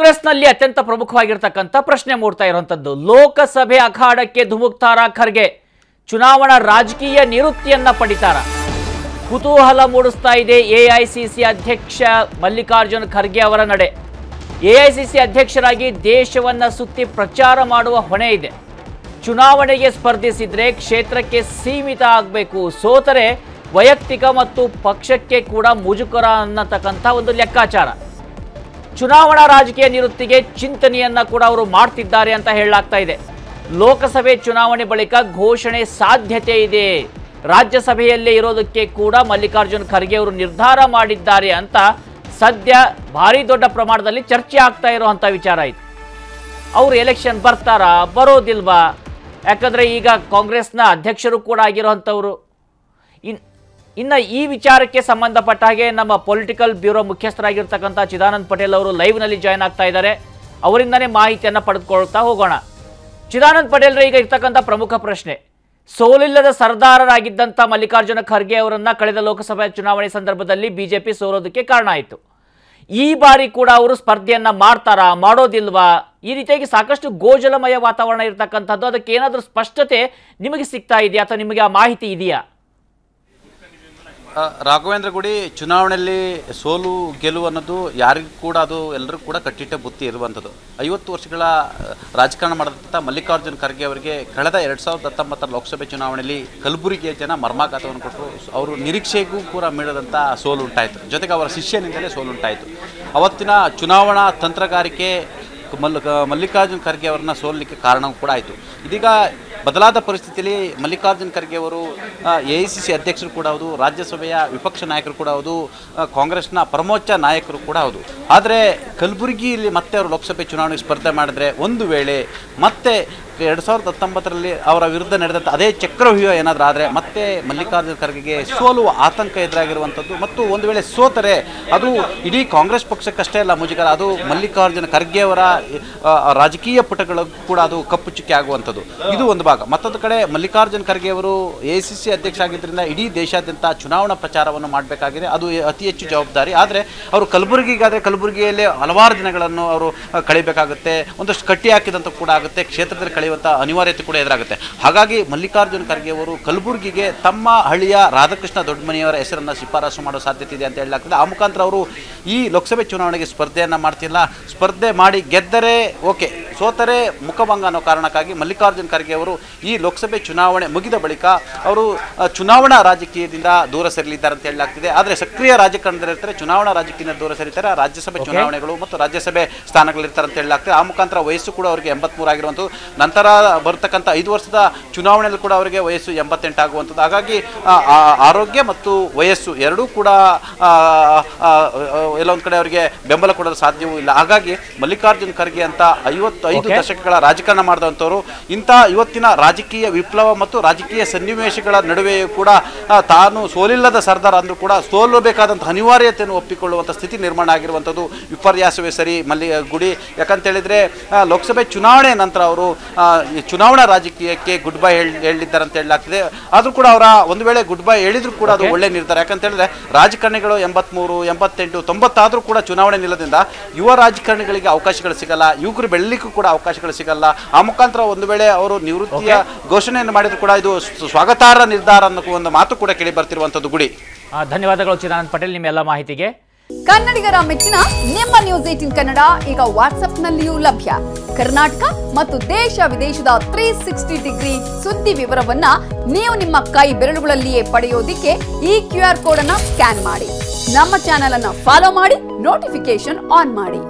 ಕಾಂಗ್ರೆಸ್ನಲ್ಲಿ ಅತ್ಯಂತ ಪ್ರಮುಖವಾಗಿರತಕ್ಕಂಥ ಪ್ರಶ್ನೆ ಮೂಡ್ತಾ ಇರುವಂತದ್ದು ಲೋಕಸಭೆ ಅಖಾಡಕ್ಕೆ ಧುಮುಕ್ತಾರ ಖರ್ಗೆ ಚುನಾವಣಾ ರಾಜಕೀಯ ನಿವೃತ್ತಿಯನ್ನ ಪಡಿತಾರ ಕುತೂಹಲ ಮೂಡಿಸ್ತಾ ಇದೆ ಎಐಸಿಸಿ ಅಧ್ಯಕ್ಷ ಮಲ್ಲಿಕಾರ್ಜುನ್ ಖರ್ಗೆ ಅವರ ನಡೆ ಎಐಸಿಸಿ ಅಧ್ಯಕ್ಷರಾಗಿ ದೇಶವನ್ನ ಸುತ್ತಿ ಪ್ರಚಾರ ಮಾಡುವ ಹೊಣೆ ಇದೆ ಚುನಾವಣೆಗೆ ಸ್ಪರ್ಧಿಸಿದ್ರೆ ಕ್ಷೇತ್ರಕ್ಕೆ ಸೀಮಿತ ಆಗಬೇಕು ಸೋತರೆ ವೈಯಕ್ತಿಕ ಮತ್ತು ಪಕ್ಷಕ್ಕೆ ಕೂಡ ಮುಜುಗರ ಅನ್ನತಕ್ಕಂಥ ಒಂದು ಲೆಕ್ಕಾಚಾರ ಚುನಾವಣಾ ರಾಜಕೀಯ ನಿವೃತ್ತಿಗೆ ಚಿಂತನೆಯನ್ನ ಕೂಡ ಅವರು ಮಾಡ್ತಿದ್ದಾರೆ ಅಂತ ಹೇಳಲಾಗ್ತಾ ಇದೆ ಲೋಕಸಭೆ ಚುನಾವಣೆ ಬಳಿಕ ಘೋಷಣೆ ಸಾಧ್ಯತೆ ಇದೆ ರಾಜ್ಯಸಭೆಯಲ್ಲೇ ಇರೋದಕ್ಕೆ ಕೂಡ ಮಲ್ಲಿಕಾರ್ಜುನ್ ಖರ್ಗೆ ಅವರು ನಿರ್ಧಾರ ಮಾಡಿದ್ದಾರೆ ಅಂತ ಸದ್ಯ ಭಾರಿ ದೊಡ್ಡ ಪ್ರಮಾಣದಲ್ಲಿ ಚರ್ಚೆ ಆಗ್ತಾ ಇರುವಂತ ವಿಚಾರ ಇದು ಅವರು ಎಲೆಕ್ಷನ್ ಬರ್ತಾರಾ ಬರೋದಿಲ್ವಾ ಯಾಕಂದ್ರೆ ಈಗ ಕಾಂಗ್ರೆಸ್ನ ಅಧ್ಯಕ್ಷರು ಕೂಡ ಆಗಿರುವಂತವರು ಇನ್ನು ಈ ವಿಚಾರಕ್ಕೆ ಸಂಬಂಧಪಟ್ಟ ಹಾಗೆ ನಮ್ಮ ಪೊಲಿಟಿಕಲ್ ಬ್ಯೂರೋ ಮುಖ್ಯಸ್ಥರಾಗಿರ್ತಕ್ಕಂಥ ಚಿದಾನಂದ್ ಪಟೇಲ್ ಅವರು ಲೈವ್ನಲ್ಲಿ ಜಾಯ್ನ್ ಆಗ್ತಾ ಇದ್ದಾರೆ ಅವರಿಂದನೇ ಮಾಹಿತಿಯನ್ನು ಪಡೆದುಕೊಳ್ತಾ ಹೋಗೋಣ ಚಿದಾನಂದ್ ಪಟೇಲ್ ಈಗ ಇರ್ತಕ್ಕಂಥ ಪ್ರಮುಖ ಪ್ರಶ್ನೆ ಸೋಲಿಲ್ಲದ ಸರ್ದಾರರಾಗಿದ್ದಂಥ ಮಲ್ಲಿಕಾರ್ಜುನ ಖರ್ಗೆ ಅವರನ್ನ ಕಳೆದ ಲೋಕಸಭಾ ಚುನಾವಣೆ ಸಂದರ್ಭದಲ್ಲಿ ಬಿಜೆಪಿ ಸೋಲೋದಕ್ಕೆ ಕಾರಣ ಆಯಿತು ಈ ಬಾರಿ ಕೂಡ ಅವರು ಸ್ಪರ್ಧೆಯನ್ನ ಮಾಡ್ತಾರಾ ಮಾಡೋದಿಲ್ವಾ ಈ ರೀತಿಯಾಗಿ ಸಾಕಷ್ಟು ಗೋಜಲಮಯ ವಾತಾವರಣ ಇರತಕ್ಕಂಥದ್ದು ಅದಕ್ಕೆ ಏನಾದರೂ ಸ್ಪಷ್ಟತೆ ನಿಮಗೆ ಸಿಗ್ತಾ ಇದೆಯಾ ಅಥವಾ ನಿಮಗೆ ಆ ಮಾಹಿತಿ ಇದೆಯಾ ರಾಘವೇಂದ್ರ ಗುಡಿ ಚುನಾವಣೆಯಲ್ಲಿ ಸೋಲು ಗೆಲುವು ಅನ್ನೋದು ಯಾರಿಗೂ ಕೂಡ ಅದು ಎಲ್ಲರಿಗೂ ಕೂಡ ಕಟ್ಟಿಟ್ಟ ಬುತ್ತಿ ಇರುವಂಥದ್ದು 50 ವರ್ಷಗಳ ರಾಜಕಾರಣ ಮಾಡಿದಂಥ ಮಲ್ಲಿಕಾರ್ಜುನ್ ಖರ್ಗೆ ಅವರಿಗೆ ಕಳೆದ 2019 ಲೋಕಸಭೆ ಚುನಾವಣೆಯಲ್ಲಿ ಕಲಬುರಗಿಯ ಜನ ಮರ್ಮಾಘಾತವನ್ನು ಕೊಟ್ಟರು ಅವರು ನಿರೀಕ್ಷೆಗೂ ಕೂಡ ಮೀಳದಂಥ ಸೋಲು ಉಂಟಾಯಿತು ಜೊತೆಗೆ ಅವರ ಶಿಷ್ಯನಿಂದಲೇ ಸೋಲು ಉಂಟಾಯಿತು ಅವತ್ತಿನ ಚುನಾವಣಾ ತಂತ್ರಗಾರಿಕೆ ಮಲ್ಲಿಕಾರ್ಜುನ್ ಖರ್ಗೆ ಅವರನ್ನ ಸೋಲಲಿಕ್ಕೆ ಕಾರಣವೂ ಕೂಡ ಆಯಿತು ಇದೀಗ ಬದಲಾದ ಪರಿಸ್ಥಿತಿಯಲ್ಲಿ ಮಲ್ಲಿಕಾರ್ಜುನ್ ಖರ್ಗೆ ಅವರು ಎಐಸಿಸಿ ಅಧ್ಯಕ್ಷರು ಕೂಡ ಹೌದು ರಾಜ್ಯಸಭೆಯ ವಿಪಕ್ಷ ನಾಯಕರು ಕೂಡ ಹೌದು ಕಾಂಗ್ರೆಸ್ನ ಪರಮೋಚ್ಚ ನಾಯಕರು ಕೂಡ ಹೌದು ಆದರೆ ಕಲಬುರಗಿಯಲ್ಲಿ ಮತ್ತೆ ಅವರು ಲೋಕಸಭೆ ಚುನಾವಣೆಗೆ ಸ್ಪರ್ಧೆ ಮಾಡಿದ್ರೆ ಒಂದು ವೇಳೆ ಮತ್ತೆ 2019ರಲ್ಲಿ ಅವರ ವಿರುದ್ಧ ನಡೆದಂಥ ಅದೇ ಚಕ್ರವ್ಯೂಹ ಏನಾದರೂ ಆದರೆ ಮತ್ತೆ ಮಲ್ಲಿಕಾರ್ಜುನ್ ಖರ್ಗೆಗೆ ಸೋಲುವ ಆತಂಕ ಎದುರಾಗಿರುವಂಥದ್ದು ಮತ್ತು ಒಂದು ವೇಳೆ ಸೋತರೆ ಅದು ಇಡೀ ಕಾಂಗ್ರೆಸ್ ಪಕ್ಷಕ್ಕಷ್ಟೇ ಅಲ್ಲ ಮುಜುಗರ ಅದು ಮಲ್ಲಿಕಾರ್ಜುನ ಖರ್ಗೆ ಅವರ ರಾಜಕೀಯ ಪುಟಗಳು ಕೂಡ ಅದು ಕಪ್ಪು ಚುಕ್ಕಿ ಆಗುವಂಥದ್ದು ಇದು ಒಂದು ಭಾಗ ಮತ್ತೊಂದು ಕಡೆ ಮಲ್ಲಿಕಾರ್ಜುನ್ ಖರ್ಗೆ ಅವರು ಎಐಸಿಸಿ ಅಧ್ಯಕ್ಷ ಆಗಿದ್ದರಿಂದ ಇಡೀ ದೇಶಾದ್ಯಂತ ಚುನಾವಣಾ ಪ್ರಚಾರವನ್ನು ಮಾಡಬೇಕಾಗಿದೆ ಅದು ಅತಿ ಹೆಚ್ಚು ಜವಾಬ್ದಾರಿ ಆದರೆ ಅವರು ಕಲಬುರಗಿಗಾದರೆ ಕಲಬುರಗಿಯಲ್ಲಿ ಹಲವಾರು ದಿನಗಳನ್ನು ಅವರು ಕಳಿಬೇಕಾಗುತ್ತೆ ಒಂದಷ್ಟು ಕಟ್ಟಿ ಹಾಕಿದಂತ ಕೂಡ ಆಗುತ್ತೆ ಕ್ಷೇತ್ರದಲ್ಲಿ ಕಳೆಯುವಂಥ ಅನಿವಾರ್ಯತೆ ಕೂಡ ಎದುರಾಗುತ್ತೆ ಹಾಗಾಗಿ ಮಲ್ಲಿಕಾರ್ಜುನ್ ಖರ್ಗೆ ಅವರು ಕಲಬುರಗಿಗೆ ತಮ್ಮ ಹಳ್ಳಿಯ ರಾಧಾಕೃಷ್ಣ ದೊಡ್ಡಮನಿಯವರ ಹೆಸರನ್ನು ಶಿಫಾರಸು ಮಾಡೋ ಸಾಧ್ಯತೆ ಇದೆ ಅಂತ ಹೇಳಲಾಗ್ತದೆ ಆ ಮುಖಾಂತರ ಅವರು ಈ ಲೋಕಸಭೆ ಚುನಾವಣೆಗೆ ಸ್ಪರ್ಧೆಯನ್ನು ಮಾಡ್ತಿಲ್ಲ ಸ್ಪರ್ಧೆ ಮಾಡಿ ಗೆದ್ದರೆ ಓಕೆ ಸೋತರೆ ಮುಖಭಂಗ ಅನ್ನೋ ಕಾರಣಕ್ಕಾಗಿ ಮಲ್ಲಿಕಾರ್ಜುನ್ ಖರ್ಗೆ ಅವರು ಈ ಲೋಕಸಭೆ ಚುನಾವಣೆ ಮುಗಿದ ಬಳಿಕ ಅವರು ಚುನಾವಣಾ ರಾಜಕೀಯದಿಂದ ದೂರ ಸರಿಲಿದ್ದಾರೆ ಅಂತ ಹೇಳಲಾಗ್ತಿದೆ ಆದರೆ ಸಕ್ರಿಯ ರಾಜಕಾರಣದಲ್ಲಿರ್ತಾರೆ ಚುನಾವಣಾ ರಾಜಕೀಯದಿಂದ ದೂರ ಸರಿತಾರೆ ರಾಜ್ಯಸಭೆ ಚುನಾವಣೆಗಳು ಮತ್ತು ರಾಜ್ಯಸಭೆ ಸ್ಥಾನಗಳಿರ್ತಾರೆ ಅಂತ ಹೇಳಲಾಗ್ತದೆ ಆ ಮುಖಾಂತರ ವಯಸ್ಸು ಕೂಡ ಅವರಿಗೆ 83 ಆಗಿರುವಂಥದ್ದು ನಂತರ ಬರ್ತಕ್ಕಂಥ 5 ವರ್ಷದ ಚುನಾವಣೆಯಲ್ಲಿ ಕೂಡ ಅವರಿಗೆ ವಯಸ್ಸು 88 ಆಗುವಂಥದ್ದು ಹಾಗಾಗಿ ಆರೋಗ್ಯ ಮತ್ತು ವಯಸ್ಸು ಎರಡೂ ಕೂಡ ಎಲ್ಲೊಂದು ಕಡೆ ಅವರಿಗೆ ಬೆಂಬಲ ಕೊಡಲು ಸಾಧ್ಯವೂ ಇಲ್ಲ ಹಾಗಾಗಿ ಮಲ್ಲಿಕಾರ್ಜುನ್ ಖರ್ಗೆ ಅಂತ 55 ದಶಕಗಳ ರಾಜಕಾರಣ ಮಾಡಿದಂಥವರು ಇಂಥ ಇವತ್ತಿನ ರಾಜಕೀಯ ವಿಪ್ಲವ ಮತ್ತು ರಾಜಕೀಯ ಸನ್ನಿವೇಶಗಳ ನಡುವೆಯೂ ಕೂಡ ತಾನು ಸೋಲಿಲ್ಲದ ಸರ್ದಾರ ಅಂದರೂ ಕೂಡ ಸೋಲಬೇಕಾದಂಥ ಅನಿವಾರ್ಯತೆಯನ್ನು ಒಪ್ಪಿಕೊಳ್ಳುವಂಥ ಸ್ಥಿತಿ ನಿರ್ಮಾಣ ಆಗಿರುವಂಥದ್ದು ವಿಪರ್ಯಾಸವೇ ಸರಿ ಗುಡಿ ಯಾಕಂತೇಳಿದರೆ ಲೋಕಸಭೆ ಚುನಾವಣೆ ನಂತರ ಅವರು ಚುನಾವಣಾ ರಾಜಕೀಯಕ್ಕೆ ಗುಡ್ ಬೈ ಹೇಳಿದ್ದಾರೆ ಅಂತ ಹೇಳಲಾಗ್ತದೆ ಆದರೂ ಕೂಡ ಅವರ ಒಂದು ವೇಳೆ ಗುಡ್ ಬೈ ಹೇಳಿದ್ರು ಕೂಡ ಅದು ಒಳ್ಳೆ ನಿರ್ಧಾರ ಯಾಕಂತ ಹೇಳಿದ್ರೆ ರಾಜಕಾರಣಿಗಳು 83, 88, 90 ಆದರೂ ಕೂಡ ಚುನಾವಣೆ ನಿಲ್ಲದಿಂದ ಯುವ ರಾಜಕಾರಣಿಗಳಿಗೆ ಅವಕಾಶಗಳು ಸಿಗಲ್ಲ ಯುವಕರು ಬೆಳಲಿಕ್ಕೂ ಕೂಡ ಅವಕಾಶಗಳು ಸಿಗಲ್ಲ ಆ ಮುಖಾಂತರ ಒಂದು ವೇಳೆ ಅವರು ನಿವೃತ್ತಿಯ ಘೋಷಣೆಯನ್ನು ಮಾಡಿದ್ರು ಕೂಡ ಇದು ಸ್ವಾಗತಾರ್ಹ ನಿರ್ಧಾರ ಅನ್ನೋ ಒಂದು ಮಾತು ಕೂಡ ಕೇಳಿ ಬರ್ತಿರುವಂಥದ್ದು ಗುಡಿ ಧನ್ಯವಾದಗಳು ಚಿದಾನಂದ್ ಪಟೇಲ್ ನಿಮ್ಮ ಎಲ್ಲ ಮಾಹಿತಿಗೆ ಕನ್ನಡಿಗರ ಮೆಚ್ಚಿನ ನಿಮ್ಮ ನ್ಯೂಸ್ 18 ಕನ್ನಡ ಈಗ ವಾಟ್ಸ್ಆಪ್ನಲ್ಲಿಯೂ ಲಭ್ಯ ಕರ್ನಾಟಕ ಮತ್ತು ದೇಶ ವಿದೇಶದ 360 ಡಿಗ್ರಿ ಸುದ್ದಿ ವಿವರವನ್ನ ನೀವು ನಿಮ್ಮ ಕೈ ಬೆರಳುಗಳಲ್ಲಿಯೇ ಪಡೆಯೋದಿಕ್ಕೆ ಈ QR ಕೋಡ್ ಅನ್ನು ಸ್ಕ್ಯಾನ್ ಮಾಡಿ ನಮ್ಮ ಚಾನೆಲ್ ಅನ್ನು ಫಾಲೋ ಮಾಡಿ ನೋಟಿಫಿಕೇಶನ್ ಆನ್ ಮಾಡಿ